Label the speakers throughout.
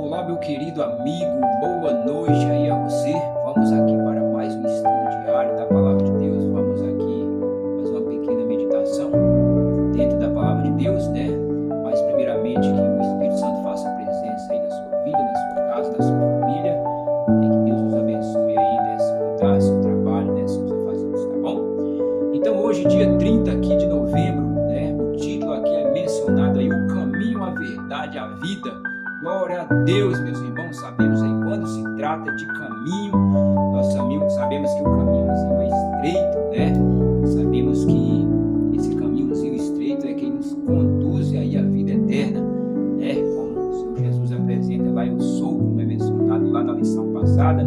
Speaker 1: Olá, meu querido amigo, boa noite aí a você. Vamos aqui para mais um estudo diário da Palavra de Deus. Vamos aqui fazer uma pequena meditação dentro da Palavra de Deus, né? Mas primeiramente que o Espírito Santo faça presença aí na sua vida, na sua casa, na sua família. E que Deus nos abençoe aí nesse lugar, seu trabalho, né? Seus afazeres, tá bom? Então hoje, dia 30 aqui de novembro, né? O título aqui é mencionado aí, o caminho, a verdade, a vida. Glória a Deus, meus irmãos. Sabemos aí quando se trata de caminho, nós sabemos que o caminhozinho é estreito, né? Sabemos que esse caminhozinho estreito é quem nos conduz aí à vida eterna, né? Como o Senhor Jesus apresenta lá, eu sou, como é mencionado lá na lição passada,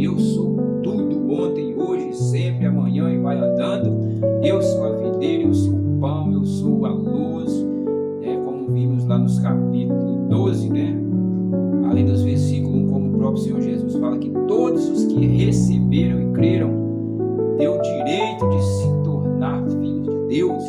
Speaker 1: eu sou tudo, ontem, hoje, sempre, amanhã e vai andando. Eu sou a videira, eu sou o pão, eu sou a luz, como vimos lá nos capítulos 12, né? Além dos versículos 1, como o próprio Senhor Jesus fala que todos os que receberam e creram têm o direito de se tornar filhos de Deus.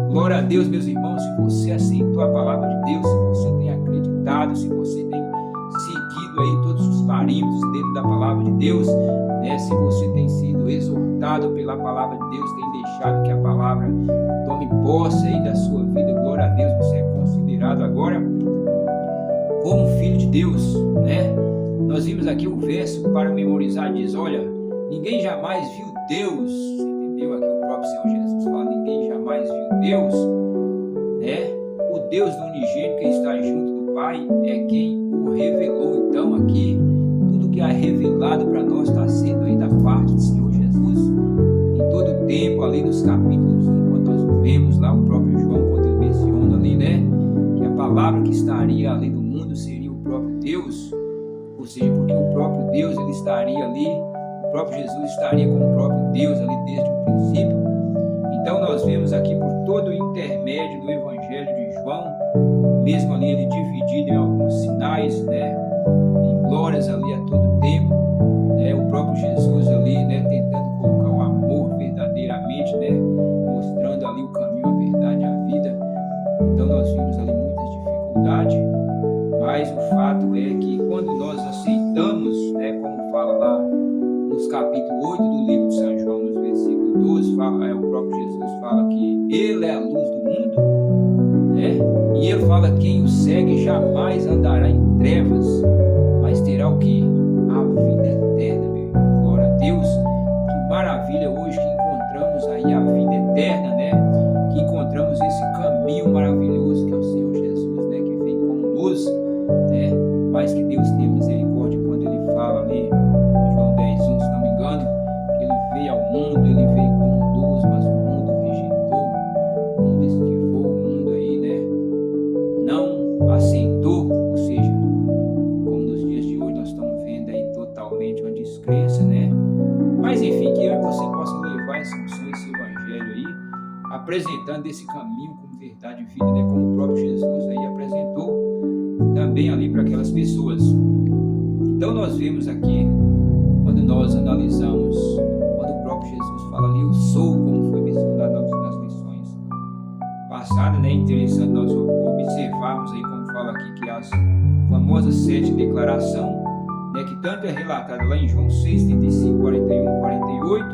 Speaker 1: Glória a Deus, meus irmãos, se você aceitou a palavra de Deus, se você tem acreditado, se você tem seguido aí todos os parâmetros dentro da palavra de Deus, né? Se você tem sido exortado pela palavra de Deus, tem deixado que a palavra tome posse aí da sua vida, glória a Deus, você é considerado agora como filho de Deus, né? Nós vimos aqui o verso para memorizar, diz, olha, ninguém jamais viu Deus, entendeu? Aqui o próprio Senhor Jesus fala, ninguém jamais viu Deus, né? O Deus do unigênito que está junto do Pai é quem o revelou. Então aqui, tudo que é revelado para nós está sendo aí da parte do Senhor Jesus, em todo o tempo, ali nos capítulos 1, quando nós vemos lá o próprio João, quando ele menciona ali, né? Que a palavra que estaria ali no mundo seria o próprio Deus, ou seja, porque o próprio Deus ele estaria ali, o próprio Jesus estaria com o próprio Deus ali desde o princípio. Então nós vemos aqui por todo o intermédio do Evangelho de João, mesmo ali ele dividido em alguns sinais, né, em glórias ali a todo tempo, né, o próprio Jesus ali, né, tentando colocar o amor verdadeiramente, né, mostrando ali o caminho, a verdade, a vida. Então nós vimos ali muitas dificuldades, mas o fato é que quando nós aceitamos, né, como fala lá nos capítulos 8 do livro de São João, nos versículos 12, o próprio Jesus fala que Ele é a luz do mundo, né? E Ele fala que quem o segue jamais andará em trevas, mas terá o quê? A vida eterna, meu irmão. Glória a Deus. Que maravilha hoje que encontramos aí a vida eterna, né? Que encontramos esse caminho maravilhoso que é o Senhor Jesus, né? Que vem como luz, né? Mas que Deus tenha misericórdia quando Ele fala ali, João 10:1, se não me engano, que Ele veio ao mundo, Ele veio como luz, mas o mundo rejeitou, o mundo esquivou, o mundo aí, né? Não aceitou, ou seja, como nos dias de hoje nós estamos vendo aí totalmente uma descrença, né? Mas enfim, que eu e você possa levar esse evangelho aí, apresentando esse caminho como verdade e vida, né? Como o próprio Jesus aí apresentou também ali para aquelas pessoas. Então nós vemos aqui, quando nós analisamos, quando o próprio Jesus fala ali, eu sou, como foi mencionado nas lições passadas, né? Interessante nós observarmos aí, como fala aqui, que as famosas 7 declarações, né? Que tanto é relatada lá em João 6, 35, 41, 48,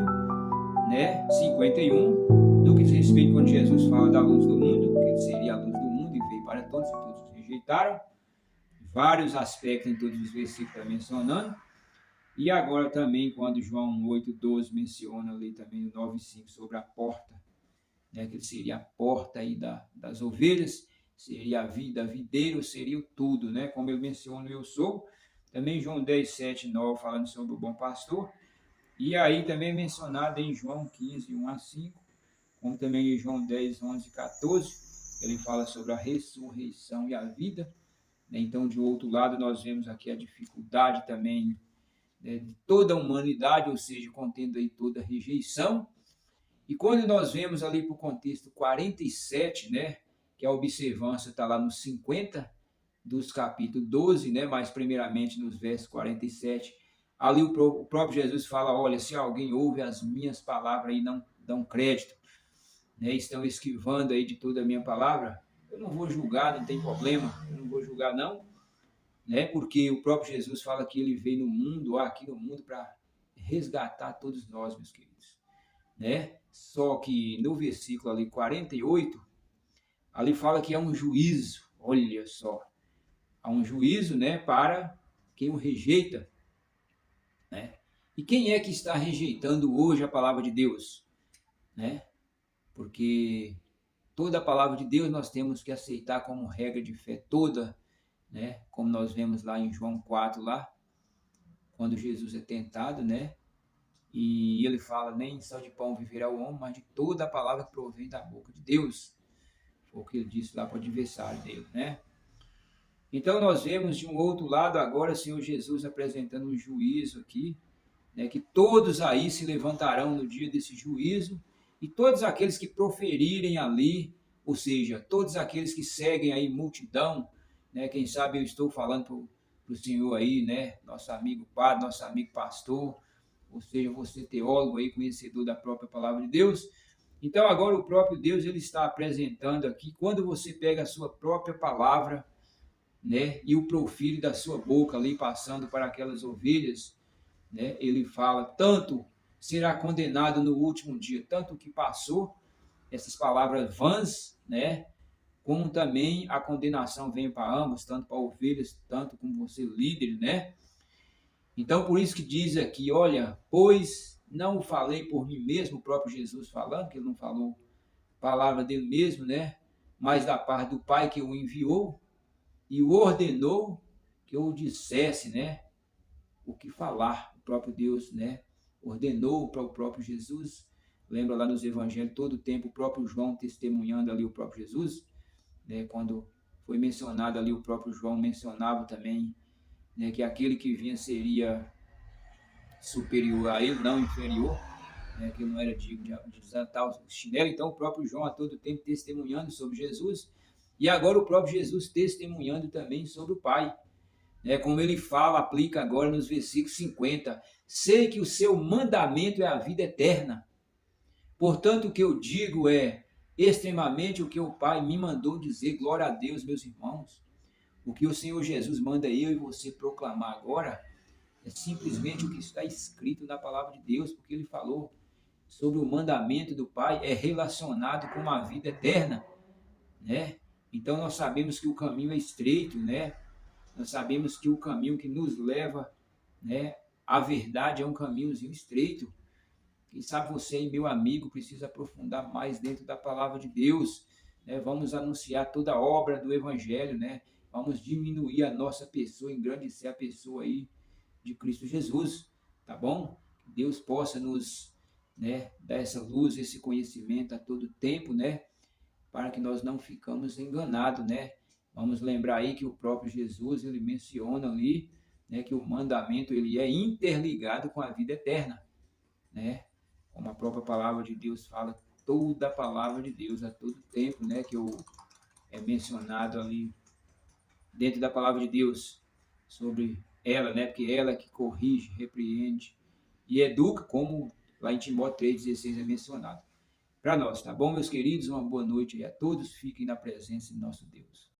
Speaker 1: né? 51, no que diz respeito quando Jesus fala da luz do mundo, que ele seria a luz do mundo e veio para todos e todos rejeitaram. Vários aspectos em todos os versículos está mencionando. E agora também quando João 8:12 menciona ali também o 9:5 sobre a porta, né, que seria a porta aí das ovelhas, seria a vida, videiro, seria o tudo, né, como ele menciona, eu sou. Também João 10:7-9 falando sobre o bom pastor. E aí também mencionado em João 15:1-5, como também em João 10:11-14, ele fala sobre a ressurreição e a vida. Então, de outro lado, nós vemos aqui a dificuldade também, né, de toda a humanidade, ou seja, contendo aí toda a rejeição. E quando nós vemos ali para o contexto 47, né, que a observância está lá nos 50 dos capítulos 12, né, mas primeiramente nos versos 47, ali o próprio Jesus fala, olha, se alguém ouve as minhas palavras e não dão crédito, né, estão esquivando aí de toda a minha palavra, eu não vou julgar, não tem problema, eu não vou julgar não, né? Porque o próprio Jesus fala que ele veio no mundo, aqui no mundo, para resgatar todos nós, meus queridos, né? Só que no versículo ali 48, ali fala que é um juízo, olha só, há um juízo, né, para quem o rejeita, né? E quem é que está rejeitando hoje a palavra de Deus, né? Porque toda a palavra de Deus nós temos que aceitar como regra de fé toda, né? Como nós vemos lá em João 4 lá, quando Jesus é tentado, né? E ele fala, nem só de pão viverá o homem, mas de toda a palavra que provém da boca de Deus. Foi o que ele disse lá para o adversário dele, né? Então nós vemos de um outro lado agora o Senhor Jesus apresentando um juízo aqui, né, que todos aí se levantarão no dia desse juízo, e todos aqueles que proferirem ali, ou seja, todos aqueles que seguem aí multidão, né, quem sabe eu estou falando para o senhor aí, né, nosso amigo padre, nosso amigo pastor, ou seja, você teólogo aí, conhecedor da própria palavra de Deus. Então agora o próprio Deus ele está apresentando aqui, quando você pega a sua própria palavra, né, e o profile da sua boca ali passando para aquelas ovelhas, né, ele fala, tanto será condenado no último dia, tanto o que passou, essas palavras vãs, né, como também a condenação vem para ambos, tanto para ovelhas, tanto como você líder, né? Então, por isso que diz aqui, olha, pois não o falei por mim mesmo, o próprio Jesus falando, que ele não falou palavra dele mesmo, né? Mas da parte do Pai que o enviou e o ordenou que eu o dissesse, né? O que falar, o próprio Deus, né? Ordenou para o próprio Jesus. Lembra lá nos evangelhos, todo o tempo o próprio João testemunhando ali o próprio Jesus, né? Quando foi mencionado ali, o próprio João mencionava também, né, que aquele que vinha seria superior a ele, não inferior, né, que ele não era digno de desatar o chinelo. Então o próprio João a todo tempo testemunhando sobre Jesus, e agora o próprio Jesus testemunhando também sobre o Pai, né, como ele fala, aplica agora nos versículos 50, sei que o seu mandamento é a vida eterna, portanto o que eu digo é extremamente o que o Pai me mandou dizer. Glória a Deus, meus irmãos. O que o Senhor Jesus manda eu e você proclamar agora é simplesmente o que está escrito na palavra de Deus, porque ele falou sobre o mandamento do Pai, é relacionado com a vida eterna, né? Então nós sabemos que o caminho é estreito, né? Nós sabemos que o caminho que nos leva, né, à verdade é um caminhozinho estreito. Quem sabe você aí, meu amigo, precisa aprofundar mais dentro da palavra de Deus, né? Vamos anunciar toda a obra do Evangelho, né? Vamos diminuir a nossa pessoa, engrandecer a pessoa aí de Cristo Jesus, tá bom? Que Deus possa nos, né, dar essa luz, esse conhecimento a todo tempo, né? Para que nós não ficamos enganados, né? Vamos lembrar aí que o próprio Jesus, ele menciona ali, né, que o mandamento ele é interligado com a vida eterna, né? Como a própria palavra de Deus fala, toda a palavra de Deus a todo tempo, né, que é mencionado ali dentro da palavra de Deus sobre ela, né? Porque ela que corrige, repreende e educa, como lá em Timóteo 3,16 é mencionado. Para nós, tá bom, meus queridos? Uma boa noite a todos. Fiquem na presença de nosso Deus.